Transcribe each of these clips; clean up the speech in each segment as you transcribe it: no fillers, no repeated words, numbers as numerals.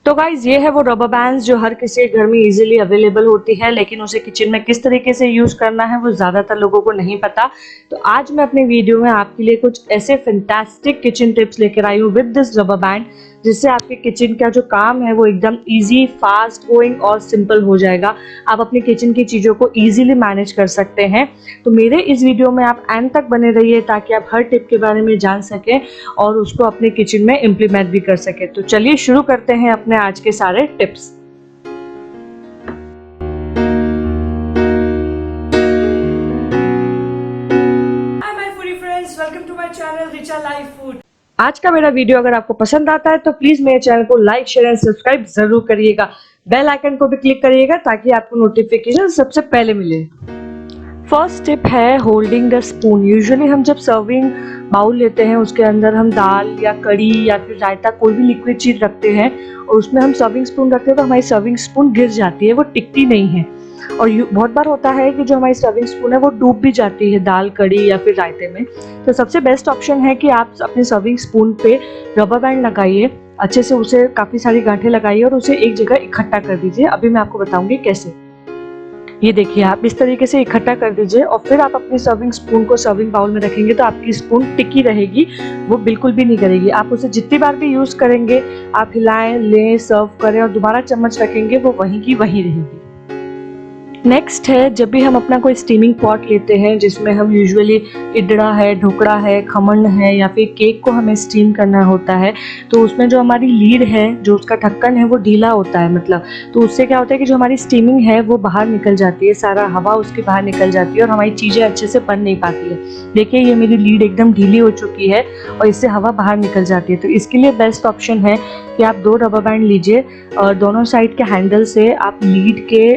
तो गाइज ये है वो रबर बैंड्स जो हर किसी के घर में इजीली अवेलेबल होती है, लेकिन उसे किचन में किस तरीके से यूज करना है वो ज्यादातर लोगों को नहीं पता। तो आज मैं अपने वीडियो में आपके लिए कुछ ऐसे फैंटास्टिक किचन टिप्स लेकर आई हूँ विद दिस रबर बैंड, जिससे आपके किचन का जो काम है वो एकदम इजी, फास्ट गोइंग और सिंपल हो जाएगा। आप अपनी किचन की चीज़ों को इजीली मैनेज कर सकते हैं। तो मेरे इस वीडियो में आप एंड तक बने रहिए ताकि आप हर टिप के बारे में जान सकें और उसको अपने किचन में इम्प्लीमेंट भी कर सकें। तो चलिए शुरू करते हैं अपने आज के सारे tips. Welcome to my channel Richa life food. आज का मेरा वीडियो अगर आपको पसंद आता है तो प्लीज मेरे चैनल को लाइक, शेयर एंड सब्सक्राइब जरूर करिएगा। बेल आइकन को भी क्लिक करिएगा ताकि आपको नोटिफिकेशन सबसे पहले मिले। फर्स्ट टिप है होल्डिंग द स्पून। यूजुअली हम जब सर्विंग बाउल लेते हैं उसके अंदर हम दाल या कड़ी या फिर रायता कोई भी लिक्विड चीज रखते हैं और उसमें हम सर्विंग स्पून रखते हैं तो हमारी सर्विंग स्पून गिर जाती है, वो टिकती नहीं है। और बहुत बार होता है कि जो हमारी सर्विंग स्पून है वो डूब भी जाती है दाल, कड़ी या फिर रायते में। तो सबसे बेस्ट ऑप्शन है कि आप अपने सर्विंग स्पून पे रबर बैंड लगाइए, अच्छे से उसे काफ़ी सारी गांठें लगाइए और उसे एक जगह इकट्ठा कर दीजिए। अभी मैं आपको बताऊंगी कैसे। ये देखिए, आप इस तरीके से इकट्ठा कर दीजिए और फिर आप अपनी सर्विंग स्पून को सर्विंग बाउल में रखेंगे तो आपकी स्पून टिकी रहेगी, वो बिल्कुल भी नहीं करेगी। आप उसे जितनी बार भी यूज़ करेंगे, आप हिलाएं, लें, सर्व करें और दोबारा चम्मच रखेंगे, वो वहीं की वहीं रहेगी। नेक्स्ट है, जब भी हम अपना कोई स्टीमिंग पॉट लेते हैं जिसमें हम यूजुअली इडड़ा है, ढोकड़ा है, खमन है या फिर केक को हमें स्टीम करना होता है, तो उसमें जो हमारी लीड है, जो उसका ढक्कन है वो ढीला होता है, मतलब तो उससे क्या होता है कि जो हमारी स्टीमिंग है वो बाहर निकल जाती है, सारा हवा उसकी बाहर निकल जाती है और हमारी चीज़ें अच्छे से बन नहीं पाती है। देखिए, ये मेरी लीड एकदम ढीली हो चुकी है और इससे हवा बाहर निकल जाती है। तो इसके लिए बेस्ट ऑप्शन है कि आप 2 रबर बैंड लीजिए और दोनों साइड के हैंडल से आप लीड के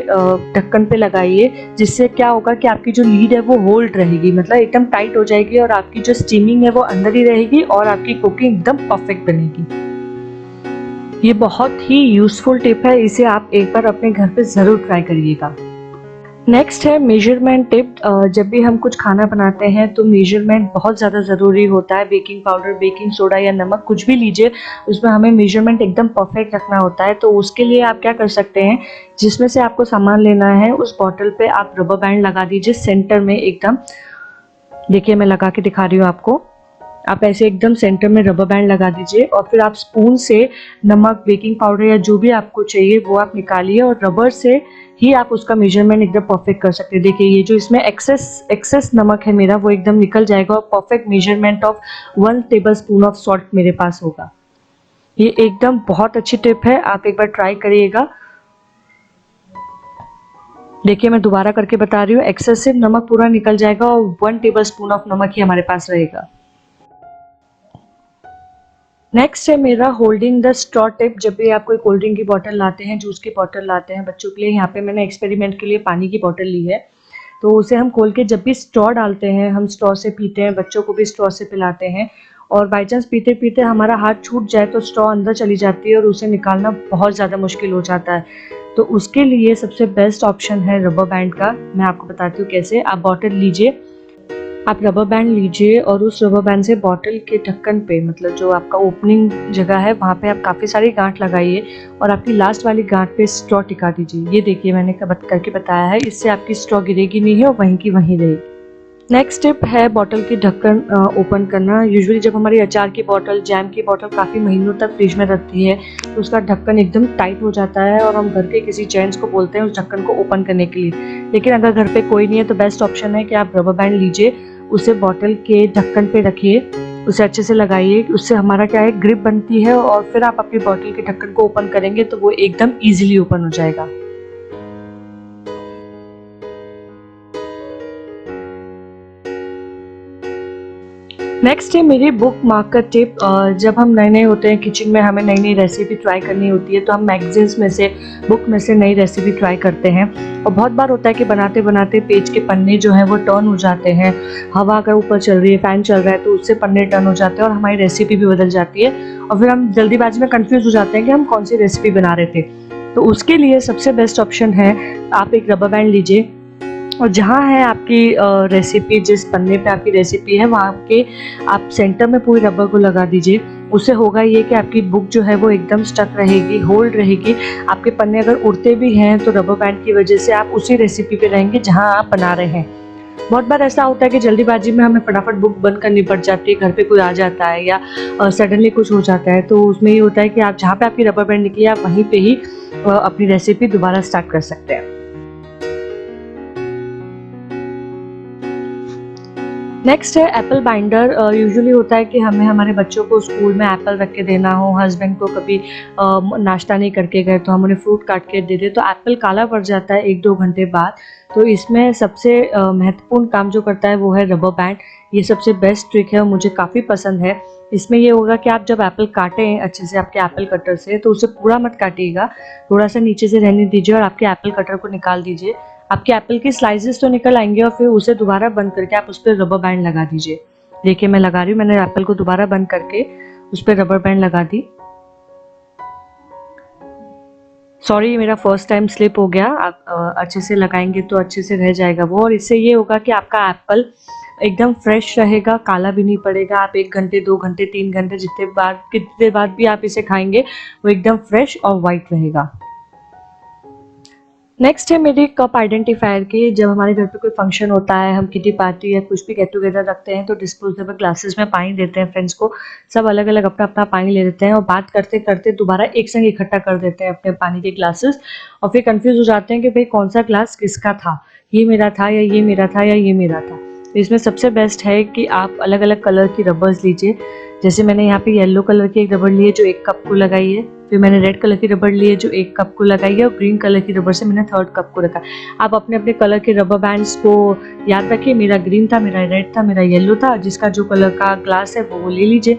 ढक्कन पे लगाइए, जिससे क्या होगा कि आपकी जो लीड है वो होल्ड रहेगी, मतलब एकदम टाइट हो जाएगी और आपकी जो स्टीमिंग है वो अंदर ही रहेगी और आपकी कुकिंग एकदम परफेक्ट बनेगी। ये बहुत ही यूजफुल टिप है, इसे आप एक बार अपने घर पे ज़रूर ट्राई करिएगा। नेक्स्ट है मेजरमेंट टिप। जब भी हम कुछ खाना बनाते हैं तो मेजरमेंट बहुत ज़्यादा ज़रूरी होता है। बेकिंग पाउडर, बेकिंग सोडा या नमक कुछ भी लीजिए, उसमें हमें मेजरमेंट एकदम परफेक्ट रखना होता है। तो उसके लिए आप क्या कर सकते हैं, जिसमें से आपको सामान लेना है उस बॉटल पे आप रबर बैंड लगा दीजिए सेंटर में एकदम। देखिए, मैं लगा के दिखा रही हूँ आपको। आप ऐसे एकदम सेंटर में रबर बैंड लगा दीजिए और फिर आप स्पून से नमक, बेकिंग पाउडर या जो भी आपको चाहिए वो आप निकालिए और रबर से ही आप उसका मेजरमेंट एकदम परफेक्ट कर सकते हैं। देखिए, ये जो इसमें एक्सेस नमक है मेरा वो एकदम निकल जाएगा और perfect measurement of 1 tablespoon of salt मेरे पास होगा। ये एकदम बहुत अच्छी टिप है, आप एक बार ट्राई करिएगा। देखिए, मैं दोबारा करके बता रही हूँ, एक्सेसिव नमक पूरा निकल जाएगा और 1 टेबलस्पून ऑफ नमक ही हमारे पास रहेगा। नेक्स्ट है मेरा होल्डिंग द स्ट्रॉ टिप। जब भी आप कोई कोल्ड ड्रिंक की बोतल लाते हैं, जूस की बोतल लाते हैं बच्चों के लिए, यहाँ पे मैंने एक्सपेरिमेंट के लिए पानी की बोतल ली है, तो उसे हम खोल के जब भी स्ट्रॉ डालते हैं, हम स्ट्रॉ से पीते हैं, बच्चों को भी स्ट्रॉ से पिलाते हैं और बाई चांस पीते पीते हमारा हाथ छूट जाए तो स्ट्रॉ अंदर चली जाती है और उसे निकालना बहुत ज़्यादा मुश्किल हो जाता है। तो उसके लिए सबसे बेस्ट ऑप्शन है रबर बैंड का। मैं आपको बताती हूँ कैसे। आप बॉटल लीजिए, आप रबर बैंड लीजिए और उस रबर बैंड से बॉटल के ढक्कन पे, मतलब जो आपका ओपनिंग जगह है वहाँ पे आप काफ़ी सारी गांठ लगाइए और आपकी लास्ट वाली गांठ पे स्ट्रॉ टिका दीजिए। ये देखिए, मैंने करके बताया है, इससे आपकी स्ट्रॉ गिरेगी नहीं है और वहीं की वहीं रहेगी। नेक्स्ट टिप है बॉटल की ढक्कन ओपन करना। यूजुअली जब हमारी अचार की बोतल, जैम की बोतल काफ़ी महीनों तक फ्रिज में रहती है तो उसका ढक्कन एकदम टाइट हो जाता है और हम घर के किसी जेंट्स को बोलते हैं उस ढक्कन को ओपन करने के लिए। लेकिन अगर घर पे कोई नहीं है तो बेस्ट ऑप्शन है कि आप रबर बैंड लीजिए, उसे बॉटल के ढक्कन पे रखिए, उसे अच्छे से लगाइए। उससे हमारा क्या है, ग्रिप बनती है और फिर आप अपनी बॉटल के ढक्कन को ओपन करेंगे तो वो एकदम ईजिली ओपन हो जाएगा। नेक्स्ट है मेरी बुक मार्क का टिप। जब हम नए नए होते हैं किचन में, हमें नई नई रेसिपी ट्राई करनी होती है तो हम मैगजीन्स में से, बुक में से नई रेसिपी ट्राई करते हैं और बहुत बार होता है कि बनाते बनाते पेज के पन्ने जो हैं वो टर्न हो जाते हैं। हवा अगर ऊपर चल रही है, फ़ैन चल रहा है तो उससे पन्ने टर्न हो जाते हैं और हमारी रेसिपी भी बदल जाती है और फिर हम जल्दीबाजी में कन्फ्यूज़ हो जाते हैं कि हम कौन सी रेसिपी बना रहे थे। तो उसके लिए सबसे बेस्ट ऑप्शन है, आप एक रबर बैंड लीजिए और जहाँ है आपकी रेसिपी, जिस पन्ने पे आपकी रेसिपी है वहाँ के आप सेंटर में पूरी रबर को लगा दीजिए। उससे होगा ये कि आपकी बुक जो है वो एकदम स्टक रहेगी, होल्ड रहेगी। आपके पन्ने अगर उड़ते भी हैं तो रबर बैंड की वजह से आप उसी रेसिपी पे रहेंगे जहाँ आप बना रहे हैं। बहुत बार ऐसा होता है कि जल्दीबाजी में हमें फटाफट बुक बंद करनी पड़ जाती है, घर पे कोई आ जाता है या सडनली कुछ हो जाता है, तो उसमें ये होता है कि आप जहाँ पे आपकी रबर बैंड निकली आप वहीं पे ही अपनी रेसिपी दोबारा स्टार्ट कर सकते हैं। नेक्स्ट है एप्पल बाइंडर। यूजुअली होता है कि हमें हमारे बच्चों को स्कूल में एप्पल रख के देना हो, हस्बैंड को कभी नाश्ता नहीं करके गए तो हम उन्हें फ्रूट काट के दे दें तो एप्पल काला पड़ जाता है 1-2 घंटे बाद। तो इसमें सबसे महत्वपूर्ण काम जो करता है वो है रबर बैंड। ये सबसे बेस्ट ट्रिक है और मुझे काफ़ी पसंद है। इसमें ये होगा कि आप जब एप्पल काटें अच्छे से आपके एप्पल कटर से तो उसे पूरा मत काटिएगा, थोड़ा सा नीचे से रहने दीजिए और आपके एप्पल कटर को निकाल दीजिए। आपके एप्पल के स्लाइसेस तो निकल आएंगे और फिर उसे दोबारा बंद करके आप उस पर रबर बैंड लगा दीजिए। देखिए मैं लगा रही हूँ, मैंने एप्पल को दोबारा बंद करके उस पर रबर बैंड लगा दी। सॉरी मेरा फर्स्ट टाइम स्लिप हो गया। आप अच्छे से लगाएंगे तो अच्छे से रह जाएगा वो, और इससे ये होगा कि आपका एप्पल एकदम फ्रेश रहेगा, काला भी नहीं पड़ेगा। आप 1 घंटे 2 घंटे 3 घंटे कितने बाद भी आप इसे खाएंगे वो एकदम फ्रेश और वाइट रहेगा। नेक्स्ट है मेरी कप आइडेंटिफायर की। जब हमारे घर पे कोई फंक्शन होता है, हम किटी पार्टी या कुछ भी गेट टुगेदर रखते हैं तो डिस्पोजेबल ग्लासेस में पानी देते हैं फ्रेंड्स को। सब अलग अलग अपना अपना पानी ले लेते हैं और बात करते करते दोबारा एक संग इकट्ठा कर देते हैं अपने पानी के ग्लासेस, और फिर कंफ्यूज हो जाते हैं कि भाई कौन सा ग्लास किसका था, ये मेरा था या ये मेरा था या ये मेरा था। तो इसमें सबसे बेस्ट है कि आप अलग अलग कलर की रबर्स लीजिए। जैसे मैंने यहाँ पे येलो कलर की एक रबर ली है जो 1 कप को लगाई है, फिर मैंने रेड कलर की रबर ली है जो 1 कप को लगाई है, और ग्रीन कलर की रबर से मैंने 3rd कप को रखा। आप अपने अपने कलर के रबर बैंड्स को याद रखिए। मेरा ग्रीन था, मेरा रेड था, मेरा येलो था। जिसका जो कलर का ग्लास है वो ले लीजिए,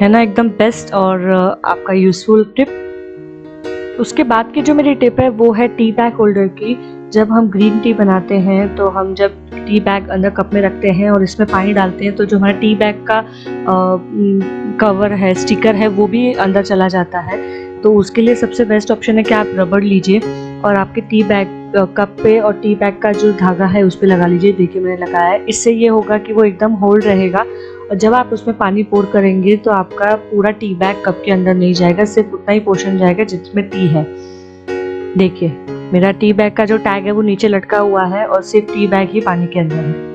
है ना, एकदम बेस्ट और आपका यूजफुल टिप। उसके बाद की जो मेरी टिप है वो है टी बैग होल्डर की। जब हम ग्रीन टी बनाते हैं तो हम जब टी बैग अंदर कप में रखते हैं और इसमें पानी डालते हैं तो जो हमारा टी बैग का कवर है, स्टिकर है, वो भी अंदर चला जाता है। तो उसके लिए सबसे बेस्ट ऑप्शन है कि आप रबर लीजिए और आपके टी बैग कप पे और टी बैग का जो धागा है उस पर लगा लीजिए। देखिए मैंने लगाया है। इससे ये होगा कि वो एकदम होल्ड रहेगा और जब आप उसमें पानी पोर करेंगे तो आपका पूरा टी बैग कप के अंदर नहीं जाएगा, सिर्फ उतना ही पोर्शन जाएगा जिसमें टी है। देखिए मेरा टी बैग का जो टैग है वो नीचे लटका हुआ है और सिर्फ टी बैग ही पानी के अंदर है।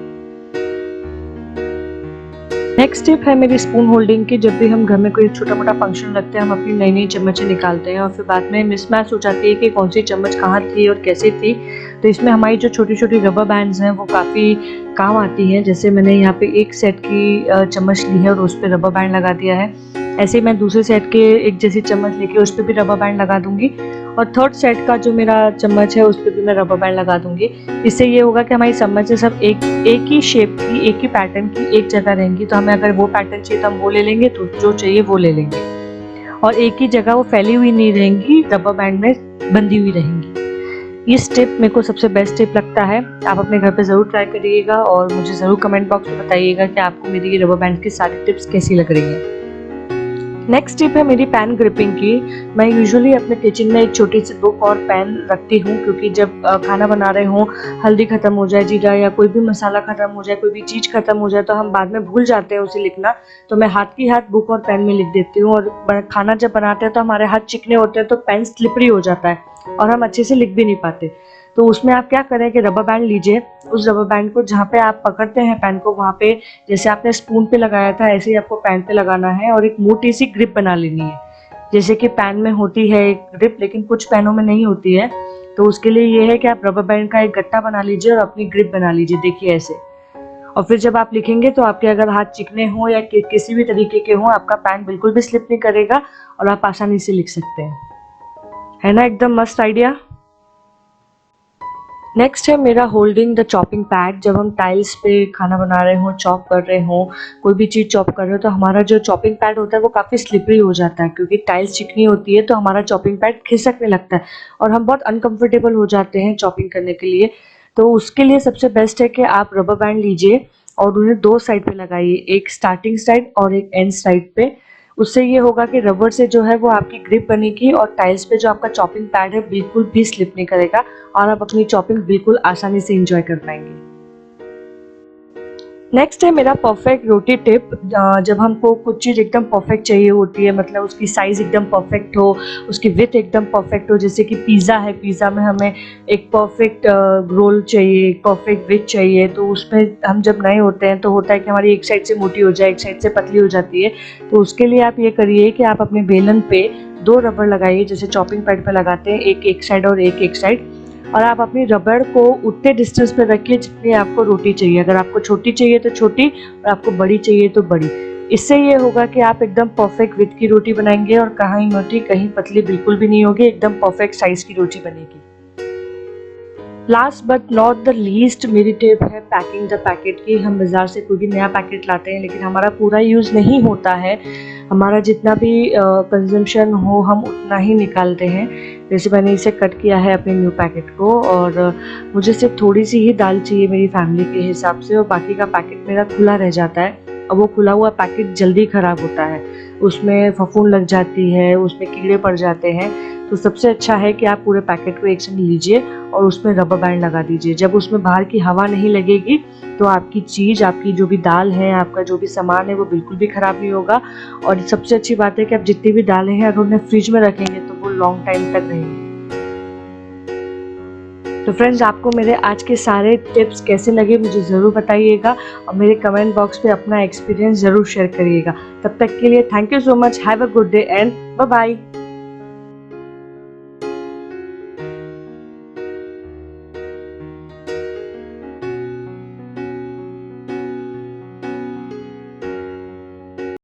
नेक्स्ट टिप है मेरी स्पून होल्डिंग की। जब भी हम घर में कोई छोटा मोटा फंक्शन रखते हैं हम अपनी नई नई चम्मचें निकालते हैं और फिर बाद में मिसमैच हो जाती है कि कौन सी चम्मच कहाँ थी और कैसी थी। तो इसमें हमारी जो छोटी छोटी रबर बैंड्स हैं वो काफ़ी काम आती हैं। जैसे मैंने यहाँ पे एक सेट की चम्मच ली है और उस पर रबर बैंड लगा दिया है। ऐसे ही मैं दूसरे सेट के एक जैसी चम्मच लेके उस पर भी रबर बैंड लगा दूंगी और 3rd सेट का जो मेरा चम्मच है उस पर भी मैं रबर बैंड लगा दूंगी। इससे ये होगा कि हमारी चम्मचें सब एक ही शेप की, एक ही पैटर्न की एक जगह रहेंगी। तो हमें अगर वो पैटर्न चाहिए तो हम वो ले लेंगे, तो जो चाहिए वो ले लेंगे और एक ही जगह वो फैली हुई नहीं रहेंगी, रबर बैंड में बंधी हुई रहेंगी। ये टिप मेरे को सबसे बेस्ट टिप लगता है। आप अपने घर पे ज़रूर ट्राई करिएगा और मुझे ज़रूर कमेंट बॉक्स में बताइएगा कि आपको मेरी ये रबर बैंड की सारी टिप्स कैसी लग रही हैं। नेक्स्ट टिप है मेरी पैन ग्रिपिंग की। मैं यूजुअली अपने किचन में एक छोटी सी बुक और पेन रखती हूँ क्योंकि जब खाना बना रहे हों, हल्दी खत्म हो जाए, जीरा या कोई भी मसाला खत्म हो जाए, कोई भी चीज़ खत्म हो जाए तो हम बाद में भूल जाते हैं उसे लिखना। तो मैं हाथ की हाथ बुक और पेन में लिख देती हूँ और खाना जब बनाते हैं तो हमारे हाथ चिकने होते हैं तो पेन स्लिपरी हो जाता है और हम अच्छे से लिख भी नहीं पाते। तो उसमें आप क्या करें कि रबर बैंड लीजिए, उस रबर बैंड को जहाँ पे आप पकड़ते हैं पेन को वहाँ पे जैसे आपने स्पून पे लगाया था ऐसे ही आपको पेन पे लगाना है और एक मोटी सी ग्रिप बना लेनी है। जैसे कि पेन में होती है एक ग्रिप लेकिन कुछ पेनों में नहीं होती है, तो उसके लिए ये है कि आप रबर बैंड का एक गट्टा बना लीजिए और अपनी ग्रिप बना लीजिए। देखिए ऐसे, और फिर जब आप लिखेंगे तो आपके अगर हाथ चिकने हों या किसी भी तरीके के हों, आपका पेन बिल्कुल भी स्लिप नहीं करेगा और आप आसानी से लिख सकते हैं। है ना एकदम मस्त आइडिया। नेक्स्ट है मेरा होल्डिंग द चॉपिंग पैड। जब हम टाइल्स पे खाना बना रहे हों, चॉप कर रहे हों, कोई भी चीज़ चॉप कर रहे हो तो हमारा जो चॉपिंग पैड होता है वो काफ़ी स्लिपरी हो जाता है क्योंकि टाइल्स चिकनी होती है तो हमारा चॉपिंग पैड खिसकने लगता है और हम बहुत अनकंफर्टेबल हो जाते हैं चॉपिंग करने के लिए। तो उसके लिए सबसे बेस्ट है कि आप रबर बैंड लीजिए और उन्हें 2 साइड पे लगाइए, एक स्टार्टिंग साइड और एक एंड साइड पे। उससे ये होगा कि रबर से जो है वो आपकी ग्रिप बनेगी और टाइल्स पे जो आपका चॉपिंग पैड है बिल्कुल भी स्लिप नहीं करेगा और आप अपनी चॉपिंग बिल्कुल आसानी से एंजॉय कर पाएंगे। नेक्स्ट है मेरा परफेक्ट रोटी टिप। जब हमको कुछ चीज़ एकदम परफेक्ट चाहिए होती है, मतलब उसकी साइज़ एकदम परफेक्ट हो, उसकी विड्थ एकदम परफेक्ट हो, जैसे कि पिज़्ज़ा है, पिज़्ज़ा में हमें एक परफेक्ट रोल चाहिए, एक परफेक्ट विड्थ चाहिए, तो उसमें हम जब नए होते हैं तो होता है कि हमारी एक साइड से मोटी हो जाए, एक साइड से पतली हो जाती है। तो उसके लिए आप ये करिए कि आप अपने बेलन पे 2 रबड़ लगाइए, जैसे चॉपिंग पैड पे लगाते हैं, एक एक साइड और एक साइड, और आप अपनी रबड़ को उतने डिस्टेंस पे रखिए जितनी आपको रोटी चाहिए। अगर आपको छोटी चाहिए तो छोटी, और आपको बड़ी चाहिए तो बड़ी। इससे ये होगा कि आप एकदम परफेक्ट विड्थ की रोटी बनाएंगे और कहीं मोटी कहीं पतली बिल्कुल भी नहीं होगी, एकदम परफेक्ट साइज की रोटी बनेगी। Last but not the least मेरी टिप है पैकिंग द पैकेट की। हम बाज़ार से कोई भी नया पैकेट लाते हैं लेकिन हमारा पूरा यूज़ नहीं होता है, हमारा जितना भी कंजम्पशन हो हम उतना ही निकालते हैं। जैसे मैंने इसे कट किया है अपने न्यू पैकेट को, और मुझे सिर्फ थोड़ी सी ही दाल चाहिए मेरी फैमिली के हिसाब से, और बाकी का पैकेट मेरा खुला रह जाता है। और वो खुला हुआ पैकेट जल्दी ख़राब होता है, उसमें फफूंद लग जाती है, उसमें कीड़े पड़ जाते हैं। तो सबसे अच्छा है कि आप पूरे पैकेट को एक संग लीजिए और उसमें रबर बैंड लगा दीजिए। जब उसमें बाहर की हवा नहीं लगेगी तो आपकी चीज़, आपकी जो भी दाल है, आपका जो भी सामान है, वो बिल्कुल भी ख़राब नहीं होगा। और सबसे अच्छी बात है कि आप जितनी भी दालें हैं अगर उन्हें फ्रिज में रखेंगे तो वो लॉन्ग टाइम तक रहेंगी। तो फ्रेंड्स, आपको मेरे आज के सारे टिप्स कैसे लगे मुझे ज़रूर बताइएगा, और मेरे कमेंट बॉक्स पे अपना एक्सपीरियंस ज़रूर शेयर करिएगा। तब तक के लिए thank you so much, have a good day and bye bye.